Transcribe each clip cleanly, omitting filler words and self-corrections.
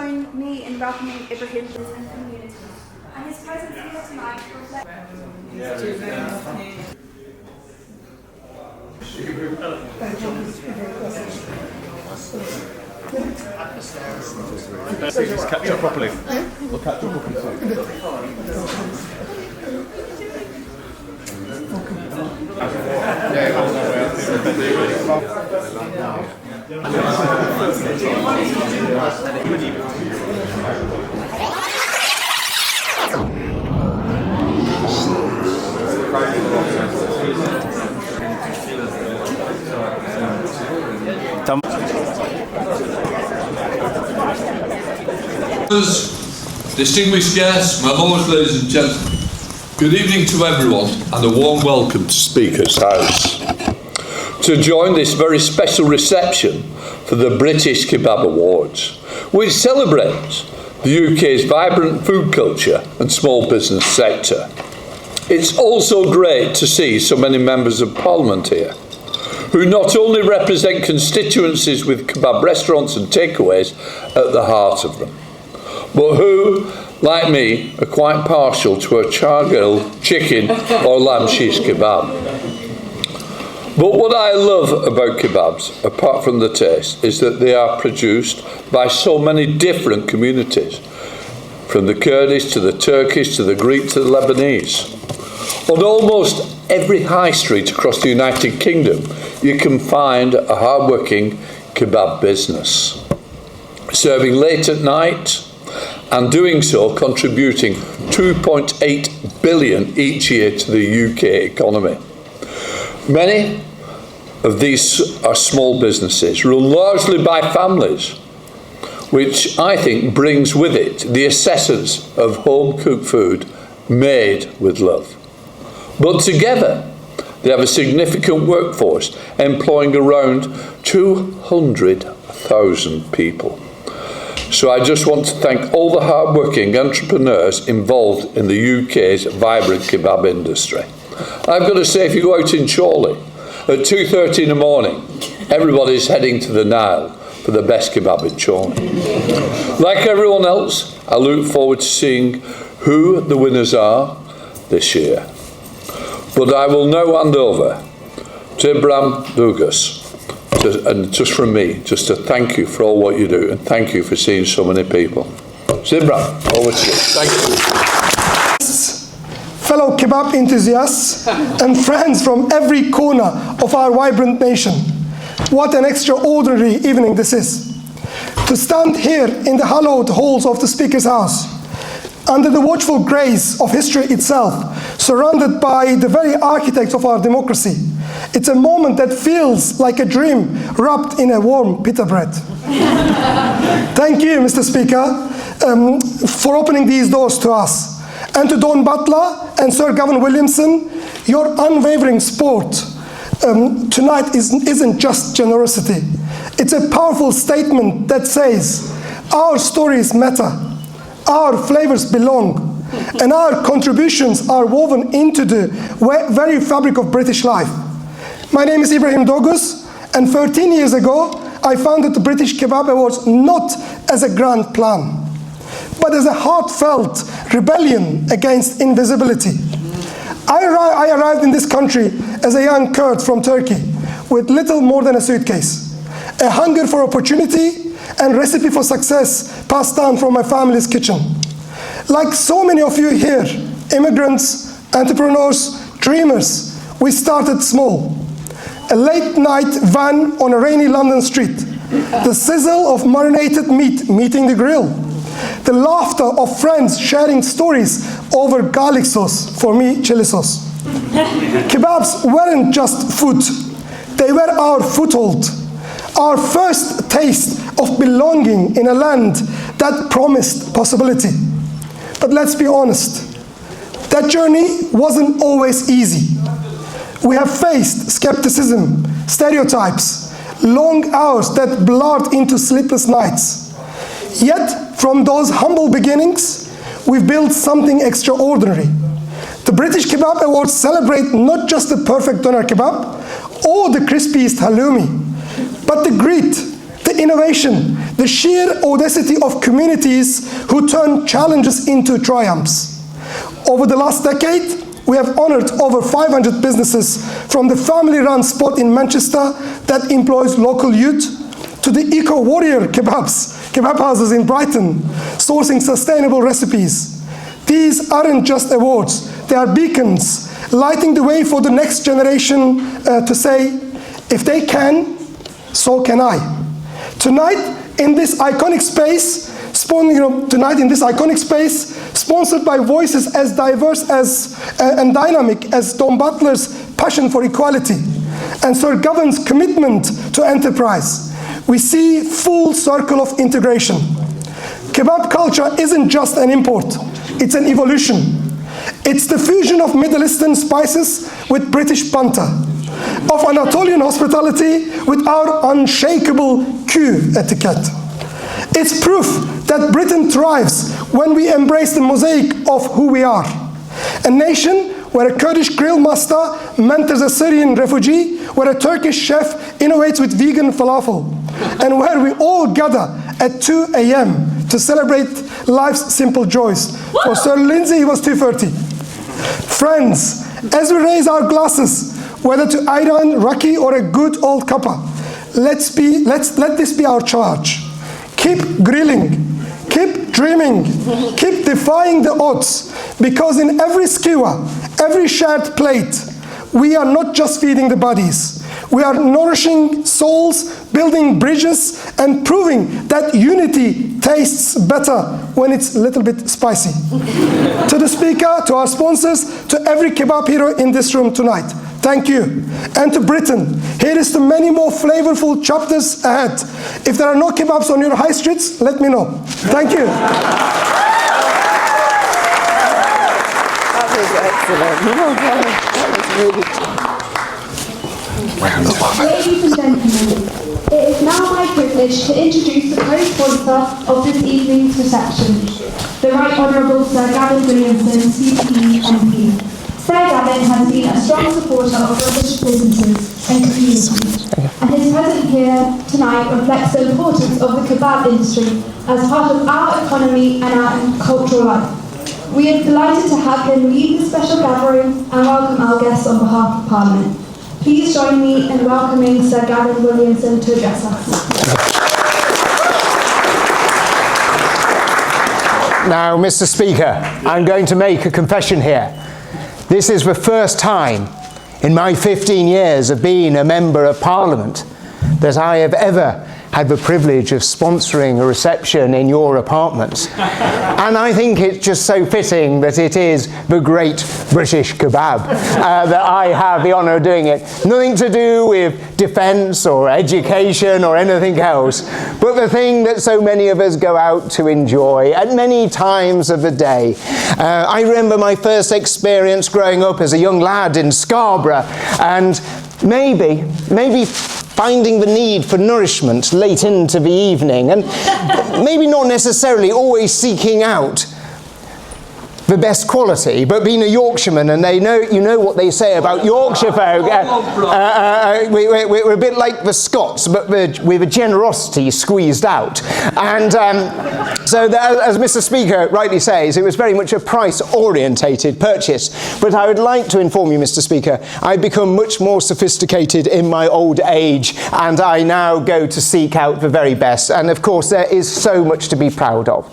join me in welcoming Ibrahim to his community. And his presence here tonight reflects... Just catch up properly. We'll catch up properly soon. Distinguished guests, my lords, ladies and gentlemen, good evening to everyone and a warm welcome to Speaker's House. To join this very special reception for the British Kebab Awards, which celebrates the UK's vibrant food culture and small business sector. It's also great to see so many members of Parliament here, who not only represent constituencies with kebab restaurants and takeaways at the heart of them, but who, like me, are quite partial to a char-grilled chicken or lamb shish kebab. But what I love about kebabs, apart from the taste, is that they are produced by so many different communities, from the Kurdish to the Turkish to the Greek to the Lebanese. On almost every high street across the United Kingdom, you can find a hard-working kebab business, serving late at night, and doing so contributing 2.8 billion each year to the UK economy. Many of these are small businesses run largely by families, which I think brings with it the essence of home-cooked food made with love. But together, they have a significant workforce employing around 200,000 people. So I just want to thank all the hard-working entrepreneurs involved in the UK's vibrant kebab industry. I've got to say, if you go out in Chorley at 2:30 in the morning, everybody's heading to the Nile for the best kebab in Chorley. Like everyone else, I look forward to seeing who the winners are this year. But I will now hand over to Ibrahim Douglas. And just from me, just to thank you for all what you do, and thank you for seeing so many people. Zibra, over to you. Thank you. Fellow kebab enthusiasts and friends from every corner of our vibrant nation, what an extraordinary evening this is. To stand here in the hallowed halls of the Speaker's House, under the watchful grace of history itself, surrounded by the very architects of our democracy, it's a moment that feels like a dream wrapped in a warm pita bread. Thank you, Mr. Speaker, for opening these doors to us. And to Don Butler and Sir Gavin Williamson, your unwavering support tonight isn't just generosity. It's a powerful statement that says, our stories matter, our flavors belong, and our contributions are woven into the very fabric of British life. My name is Ibrahim Douglas, and 13 years ago, I founded the British Kebab Awards not as a grand plan, but as a heartfelt rebellion against invisibility. I arrived in this country as a young Kurd from Turkey with little more than a suitcase, a hunger for opportunity and recipe for success passed down from my family's kitchen. Like so many of you here, immigrants, entrepreneurs, dreamers, we started small. A late night van on a rainy London street, the sizzle of marinated meat meeting the grill, the laughter of friends sharing stories over garlic sauce, for me, chili sauce. Kebabs weren't just food, they were our foothold, our first taste of belonging in a land that promised possibility. But let's be honest, that journey wasn't always easy. We have faced skepticism, stereotypes, long hours that blurred into sleepless nights. Yet, from those humble beginnings, we've built something extraordinary. The British Kebab Awards celebrate not just the perfect doner kebab or the crispiest halloumi, but the grit, the innovation, the sheer audacity of communities who turn challenges into triumphs. Over the last decade, we have honoured over 500 businesses, from the family-run spot in Manchester that employs local youth, to the eco-warrior kebab houses in Brighton, sourcing sustainable recipes. These aren't just awards, they are beacons, lighting the way for the next generation to say, if they can, so can I. Tonight, in this iconic space, sponsored by voices as diverse and dynamic as Don Butler's passion for equality and Sir Gavan's commitment to enterprise, we see full circle of integration. Kebab culture isn't just an import, it's an evolution. It's the fusion of Middle Eastern spices with British banter, of Anatolian hospitality with our unshakable Q etiquette. It's proof that Britain thrives when we embrace the mosaic of who we are. A nation where a Kurdish grill master mentors a Syrian refugee, where a Turkish chef innovates with vegan falafel, and where we all gather at 2 a.m. to celebrate life's simple joys. For Sir Lindsay, it was 2:30. Friends, as we raise our glasses, whether to Iran, Raki, or a good old cuppa, let this be our charge. Keep grilling, keep dreaming, keep defying the odds, because in every skewer, every shared plate, we are not just feeding the bodies. We are nourishing souls, building bridges, and proving that unity tastes better when it's a little bit spicy. To the speaker, to our sponsors, to every kebab hero in this room tonight, thank you. And to Britain, here is to many more flavorful chapters ahead. If there are no kebabs on your high streets, let me know. Thank you. That was excellent. That was really... Ladies and gentlemen, it is now my privilege to introduce the co-sponsor of this evening's reception, the Right Honourable Sir Gavin Williamson, CPE MP. Sir Gavin has been a strong supporter of British businesses and communities, and his presence here tonight reflects the importance of the kebab industry as part of our economy and our cultural life. We are delighted to have him lead this special gathering and welcome our guests on behalf of Parliament. Please join me in welcoming Sir Gavin Williamson to address us. Now, Mr. Speaker, I'm going to make a confession here. This is the first time in my 15 years of being a Member of Parliament that I have ever had the privilege of sponsoring a reception in your apartments. And I think it's just so fitting that it is the great British kebab that I have the honour of doing it. Nothing to do with defence or education or anything else, but the thing that so many of us go out to enjoy at many times of the day. I remember my first experience growing up as a young lad in Scarborough, and maybe finding the need for nourishment late into the evening, and maybe not necessarily always seeking out the best quality, but being a Yorkshireman, and you know what they say about Yorkshire folk. We're a bit like the Scots, but with a generosity squeezed out. And so that, as Mr. Speaker rightly says, it was very much a price-orientated purchase. But I would like to inform you, Mr. Speaker, I've become much more sophisticated in my old age, and I now go to seek out the very best. And of course, there is so much to be proud of.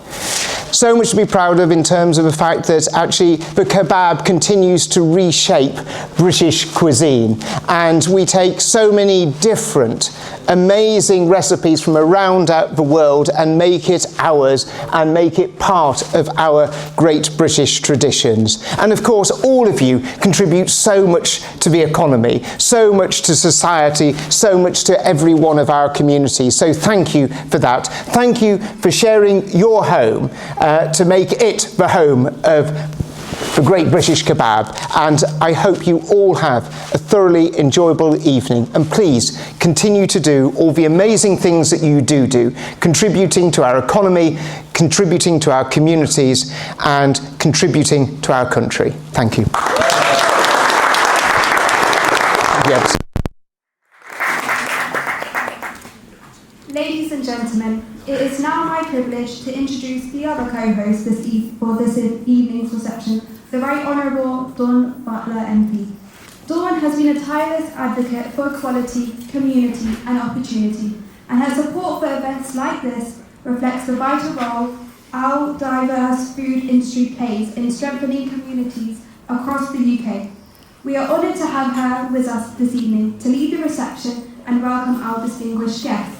So much to be proud of in terms of the fact that actually the kebab continues to reshape British cuisine, and we take so many different amazing recipes from around the world and make it ours and make it part of our great British traditions. And of course, all of you contribute so much to the economy, so much to society, so much to every one of our communities. So thank you for that. Thank you for sharing your home to make it the home of the great British kebab, and I hope you all have a thoroughly enjoyable evening, and please continue to do all the amazing things that you do, contributing to our economy, contributing to our communities, and contributing to our country. Thank you. Yes. Ladies and gentlemen, It is now my privilege to introduce the other co-host for this evening's reception, the Right Honourable Dawn Butler MP. Dawn has been a tireless advocate for equality, community and opportunity, and her support for events like this reflects the vital role our diverse food industry plays in strengthening communities across the UK. We are honoured to have her with us this evening to lead the reception and welcome our distinguished guests.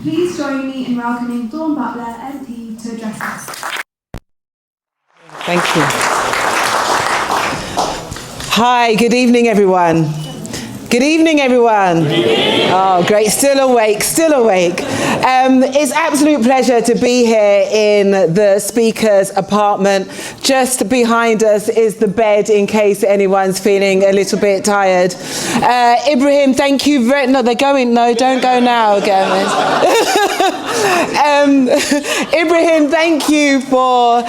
Please join me in welcoming Dawn Butler MP to address us. Thank you. Hi, good evening, everyone. Good evening, everyone. Good evening. Oh, great. Still awake, still awake. It's absolute pleasure to be here in the Speaker's apartment. Just behind us is the bed in case anyone's feeling a little bit tired. Ibrahim, thank you very... No, they're going... No, don't go now, Gomez. Ibrahim, thank you for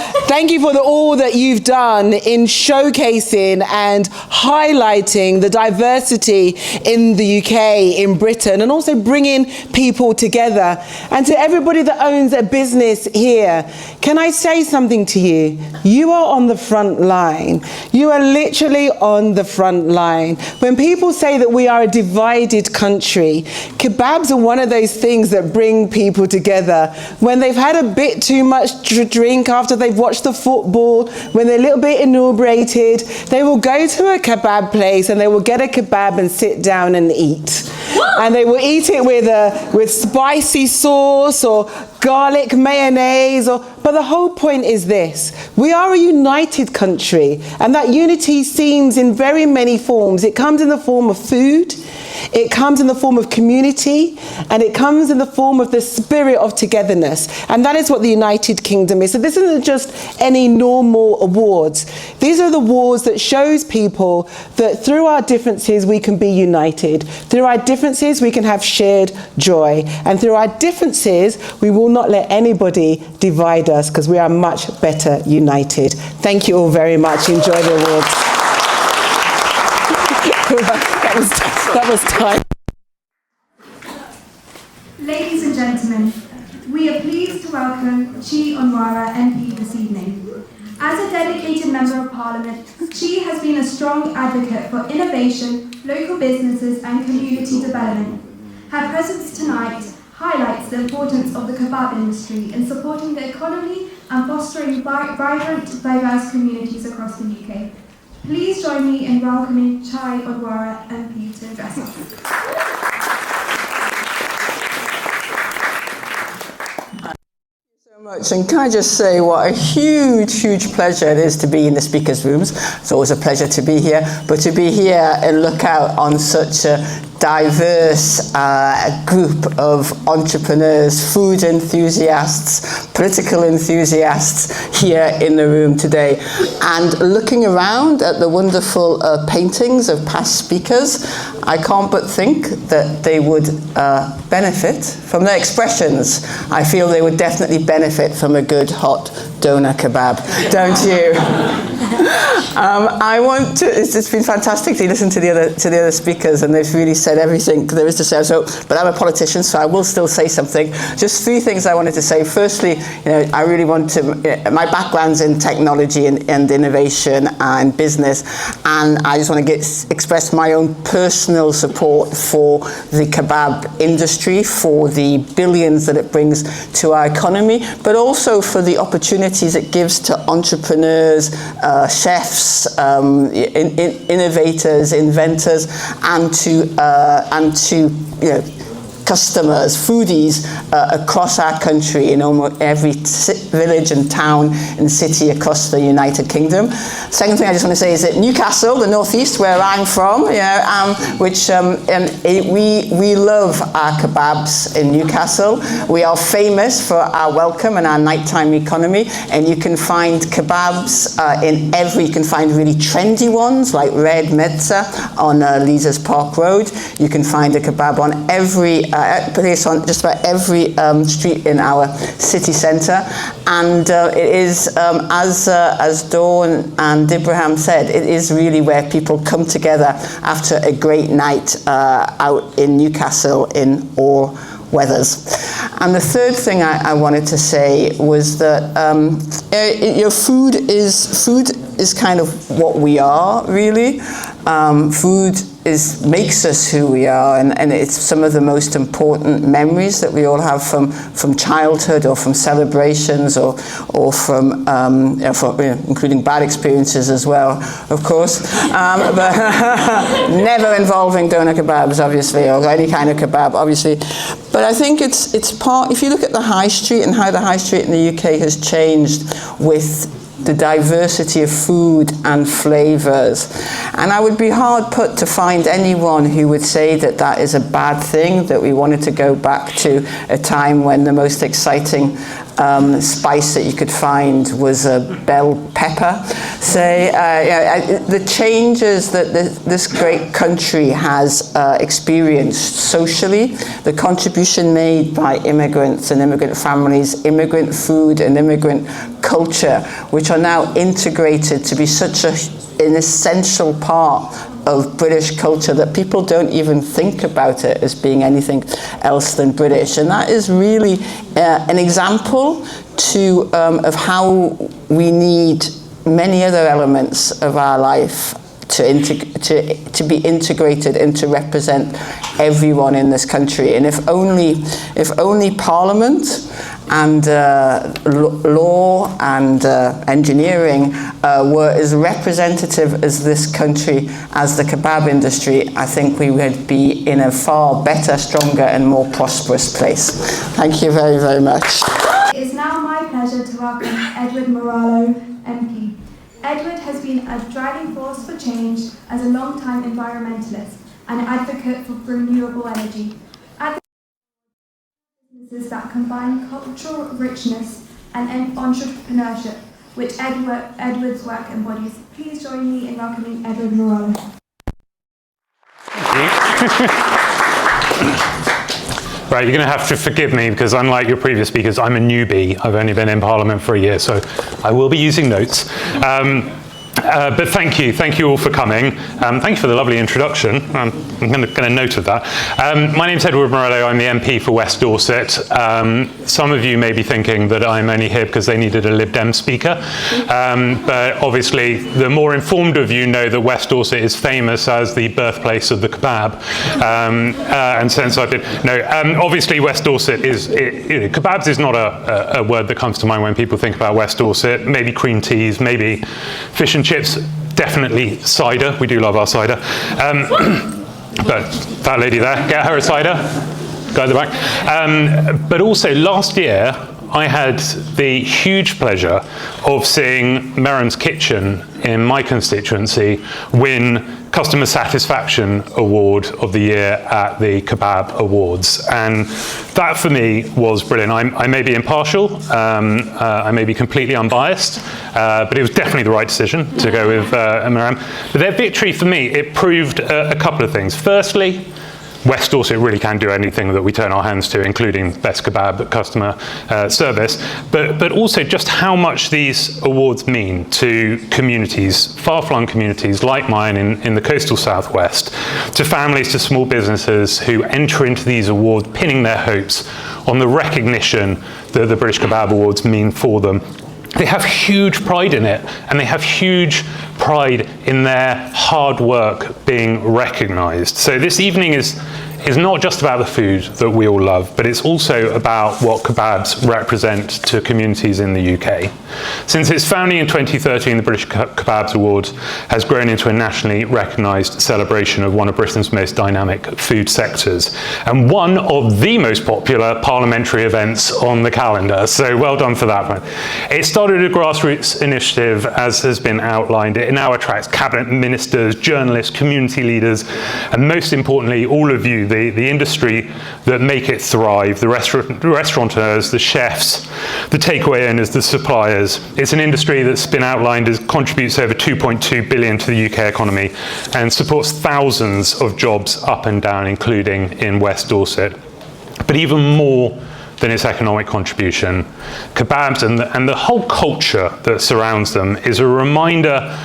all that you've done in showcasing and highlighting the diversity in the UK, in Britain, and also bringing people together. And to everybody that owns a business here, can I say something to you? You are on the front line. You are literally on the front line. When people say that we are a divided country, kebabs are one of those things that bring people together. When they've had a bit too much to drink after they've watched the football, when they're a little bit inebriated, they will go to a kebab place and they will get a kebab and sit down and eat. And they will eat it with spicy sauce or garlic mayonnaise, but the whole point is this: we are a united country, and that unity seems in very many forms. It comes in the form of food, it comes in the form of community, and it comes in the form of the spirit of togetherness. And that is what the United Kingdom is. So this isn't just any normal awards. These are the awards that shows people that through our differences we can be united. Through our differences we can have shared joy. And through our differences we will not let anybody divide us, because we are much better united. Thank you all very much. Enjoy the awards. That was time. Ladies and gentlemen, we are pleased to welcome Chi Onwara MP this evening. As a dedicated Member of Parliament, Chi has been a strong advocate for innovation, local businesses and community development. Her presence tonight highlights the importance of the kebab industry in supporting the economy and fostering vibrant, diverse communities across the UK. Please join me in welcoming Chi Onwara MP to address us. Much. And can I just say what a huge pleasure it is to be in the speakers' rooms. It's always a pleasure to be here, but to be here and look out on such a diverse group of entrepreneurs, food enthusiasts, political enthusiasts here in the room today. And looking around at the wonderful paintings of past speakers, I can't but think that they would benefit from their expressions. I feel they would definitely benefit from a good hot doner kebab, don't you? I want to. It's been fantastic to listen to the other speakers, and they've really said everything there is to say. So, but I'm a politician, so I will still say something. Just three things I wanted to say. Firstly, I really want to. My background's in technology and innovation and business, and I just want to express my own personal support for the kebab industry, for the billions that it brings to our economy, but also for the opportunities it gives to entrepreneurs, chefs, innovators, inventors, and to customers, foodies across our country, in almost every village and town and city across the United Kingdom. Second thing I just want to say is that Newcastle, the northeast, where I'm from, we love our kebabs in Newcastle. We are famous for our welcome and our nighttime economy, and you can find kebabs you can find really trendy ones like Red Mezza on Leazes Park Road. You can find a kebab on every place on just about every street in our city centre, and it is as Dawn and Ibrahim said, it is really where people come together after a great night out in Newcastle in all weathers. And the third thing I wanted to say was that food is kind of what we are, really. Food makes us who we are, and it's some of the most important memories that we all have from childhood, or from celebrations, or from including bad experiences as well, of course, but never involving doner kebabs, obviously, or any kind of kebab, obviously. But I think it's part. If you look at the high street and how the high street in the UK has changed with the diversity of food and flavours. And I would be hard put to find anyone who would say that that is a bad thing, that we wanted to go back to a time when the most exciting spice that you could find was a bell pepper. Say, the changes that this great country has experienced socially, the contribution made by immigrants and immigrant families, immigrant food and immigrant culture, which are now integrated to be such an essential part of British culture that people don't even think about it as being anything else than British. And that is really an example of how we need many other elements of our life to be integrated and to represent everyone in this country. And if only Parliament and law and engineering were as representative as this country as the kebab industry, I think we would be in a far better, stronger and more prosperous place. Thank you very, very much. It is now my pleasure to welcome Edward Moralo, MP. Edward has been a driving force for change as a long-time environmentalist and advocate for renewable energy. Businesses that combine cultural richness and entrepreneurship, which Edward's work embodies. Please join me in welcoming Edward Moralo. Right, you're going to have to forgive me because unlike your previous speakers, I'm a newbie. I've only been in Parliament for a year, so I will be using notes. But thank you all for coming. Thank you for the lovely introduction. I'm going to get a note of that. My name's Edward Morello. I'm the MP for West Dorset. Some of you may be thinking that I'm only here because they needed a Lib Dem speaker. But obviously, the more informed of you know that West Dorset is famous as the birthplace of the kebab. And since I've been, obviously West Dorset is, kebabs is not a word that comes to mind when people think about West Dorset. Maybe cream teas, maybe fish and chips, definitely cider. We do love our cider. But that lady there, get her a cider. Go at the back. But also last year, I had the huge pleasure of seeing Merron's Kitchen in my constituency win Customer Satisfaction Award of the Year at the Kebab Awards. And that for me was brilliant. I may be impartial, I may be completely unbiased, but it was definitely the right decision to go with Merron. But their victory for me, it proved a couple of things. Firstly, West Dorset really can do anything that we turn our hands to, including best kebab customer service, but also just how much these awards mean to communities, far-flung communities like mine in the coastal southwest, to families, to small businesses who enter into these awards pinning their hopes on the recognition that the British Kebab Awards mean for them. They have huge pride in it, and they have huge pride in their hard work being recognised. So this evening is not just about the food that we all love, but it's also about what kebabs represent to communities in the UK. Since its founding in 2013, the British Kebab Awards has grown into a nationally recognised celebration of one of Britain's most dynamic food sectors, and one of the most popular parliamentary events on the calendar. So well done for that one. It started a grassroots initiative, as has been outlined. It now attracts cabinet ministers, journalists, community leaders, and most importantly, all of you, the industry that make it thrive, the restaurateurs, the chefs, the takeaway owners, the suppliers. It's an industry that's been outlined as contributes over 2.2 billion to the UK economy and supports thousands of jobs up and down, including in West Dorset. But even more than its economic contribution, kebabs and the whole culture that surrounds them is a reminder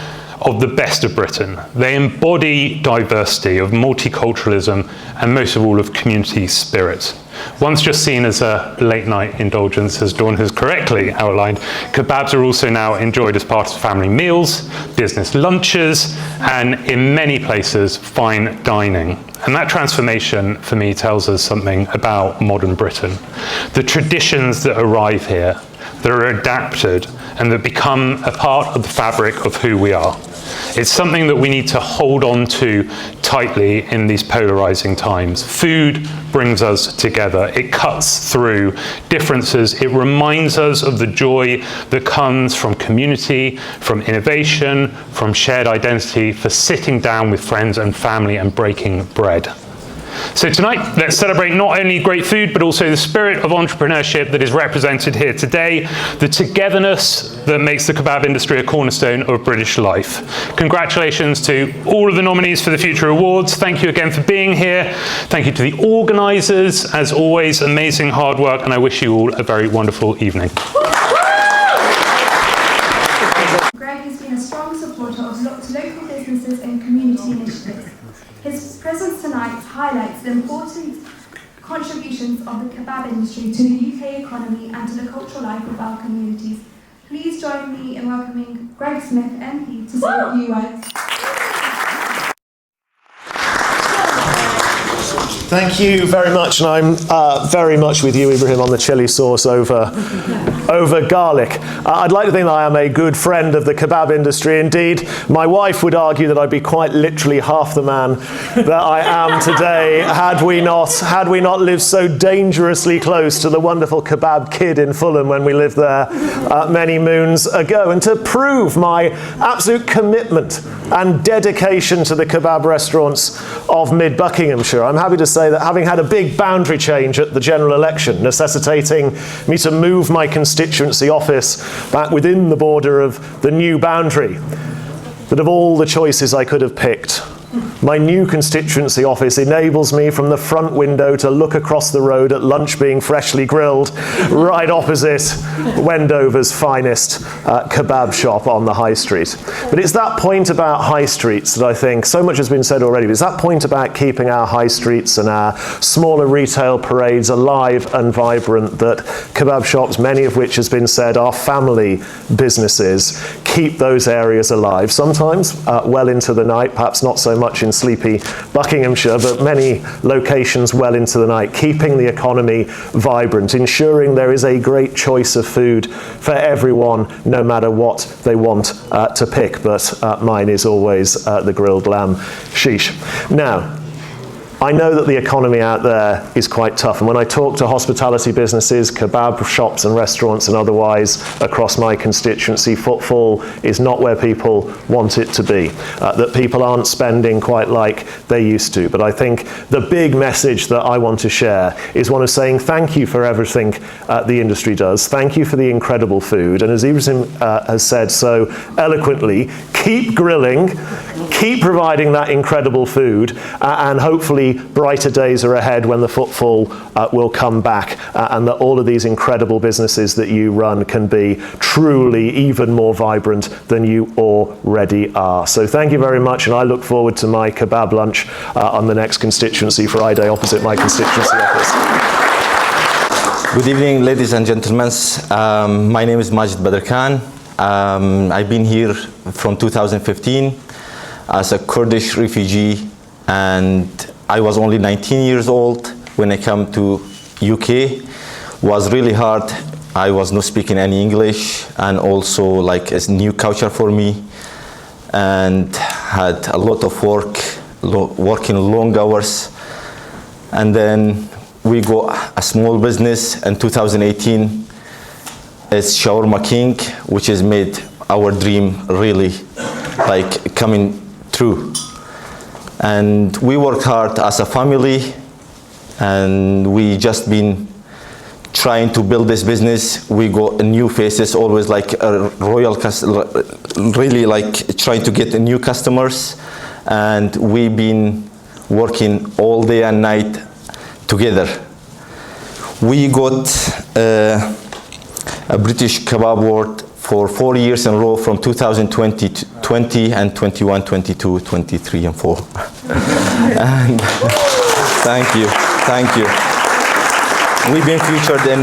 of the best of Britain. They embody diversity, of multiculturalism, and most of all of community spirit. Once just seen as a late night indulgence, as Dawn has correctly outlined, kebabs are also now enjoyed as part of family meals, business lunches, and in many places, fine dining. And that transformation, for me, tells us something about modern Britain. The traditions that arrive here, that are adapted, and that become a part of the fabric of who we are. It's something that we need to hold on to tightly in these polarizing times. Food brings us together. It cuts through differences. It reminds us of the joy that comes from community, from innovation, from shared identity, for sitting down with friends and family and breaking bread. So tonight, let's celebrate not only great food, but also the spirit of entrepreneurship that is represented here today, the togetherness that makes the kebab industry a cornerstone of British life. Congratulations to all of the nominees for the Future Awards. Thank you again for being here. Thank you to the organisers. As always, amazing hard work, and I wish you all a very wonderful evening. Greg has been a strong supporter of local businesses and community initiatives. His presence tonight highlights the important contributions of the kebab industry to the UK economy and to the cultural life of our communities. Please join me in welcoming Greg Smith, MP, to say a few words. Thank you very much, and I'm very much with you, Ibrahim, on the chili sauce over garlic. I'd like to think that I am a good friend of the kebab industry. Indeed, my wife would argue that I'd be quite literally half the man that I am today had we not lived so dangerously close to the wonderful kebab kid in Fulham when we lived there many moons ago. And to prove my absolute commitment and dedication to the kebab restaurants of mid-Buckinghamshire, I'm happy to say that having had a big boundary change at the general election, necessitating me to move my constituency office back within the border of the new boundary, that of all the choices I could have picked, my new constituency office enables me from the front window to look across the road at lunch being freshly grilled right opposite Wendover's finest kebab shop on the high street. But it's that point about high streets that I think, so much has been said already, but it's that point about keeping our high streets and our smaller retail parades alive and vibrant that kebab shops, many of which has been said are family businesses, keep those areas alive, sometimes well into the night, perhaps not so much in sleepy Buckinghamshire, but many locations well into the night, keeping the economy vibrant, ensuring there is a great choice of food for everyone, no matter what they want to pick. But mine is always the grilled lamb sheesh. Now, I know that the economy out there is quite tough, and when I talk to hospitality businesses, kebab shops and restaurants and otherwise across my constituency, footfall is not where people want it to be, that people aren't spending quite like they used to. But I think the big message that I want to share is one of saying thank you for everything the industry does, thank you for the incredible food, and as Ibrahim has said so eloquently, keep grilling, keep providing that incredible food, and hopefully brighter days are ahead when the footfall will come back, and that all of these incredible businesses that you run can be truly even more vibrant than you already are. So thank you very much, and I look forward to my kebab lunch on the next constituency Friday opposite my constituency office. Good evening, ladies and gentlemen. My name is Majid Badr Khan. I've been here from 2015 as a Kurdish refugee, and I was only 19 years old when I came to UK. It was really hard. I was not speaking any English, and also like a new culture for me, and had a lot of work, working long hours. And then we got a small business in 2018. It's Shawarma King, which has made our dream really like coming true. And we worked hard as a family, and we just been trying to build this business. We got new faces, always like a royal, really like trying to get new customers. And we've been working all day and night together. We got a British Kebab Award for 4 years in a row from 2020 to 20 and 21, 22, 23 and 4. And thank you, thank you. We've been featured in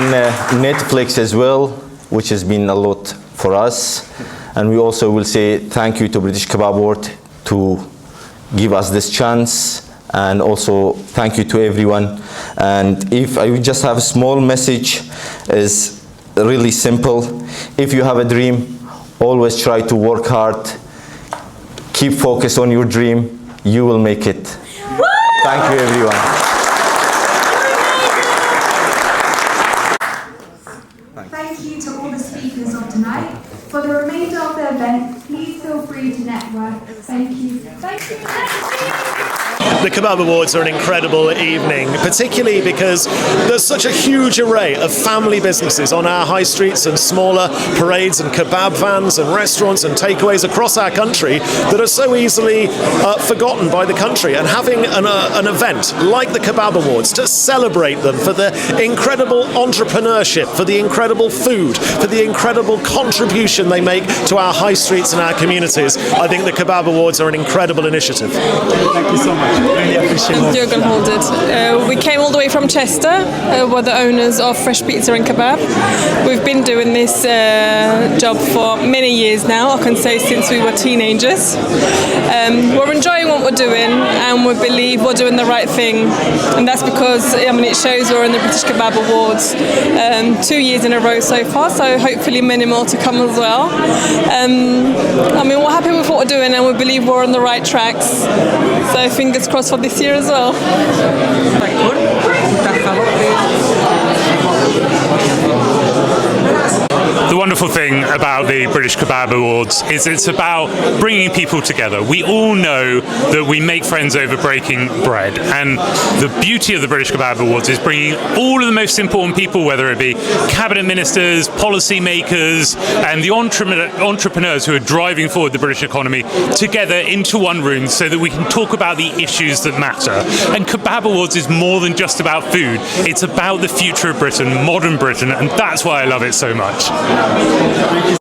Netflix as well, which has been a lot for us. And we also will say thank you to British Kebab Awards to give us this chance, and also thank you to everyone. And if I would just have a small message, is really simple. If you have a dream, always try to work hard. Keep focused on your dream. You will make it. Thank you, everyone. Thank you to all the speakers of tonight. For the remainder of the event, please feel free to network. Thank you. Thank you. The Kebab Awards are an incredible evening, particularly because there's such a huge array of family businesses on our high streets and smaller parades and kebab vans and restaurants and takeaways across our country that are so easily forgotten by the country. And having an event like the Kebab Awards to celebrate them for the incredible entrepreneurship, for the incredible food, for the incredible contribution they make to our high streets and our communities, I think the Kebab Awards are an incredible initiative. Thank you so much. Really appreciate it. Jürgen Holded. We came all the way from Chester. We're the owners of Fresh Pizza and Kebab. We've been doing this job for many years now, I can say since we were teenagers. We're enjoying what we're doing, and we believe we're doing the right thing. And that's because, I mean, it shows we're in the British Kebab Awards 2 years in a row so far, so hopefully many more to come as well. I mean, we're happy with what we're doing, and we believe we're on the right tracks. So fingers crossed for this year as well. The wonderful thing about the British Kebab Awards is it's about bringing people together. We all know that we make friends over breaking bread, and the beauty of the British Kebab Awards is bringing all of the most important people, whether it be cabinet ministers, policy makers, and the entrepreneurs who are driving forward the British economy, together into one room so that we can talk about the issues that matter. And Kebab Awards is more than just about food. It's about the future of Britain, modern Britain, and that's why I love it so much.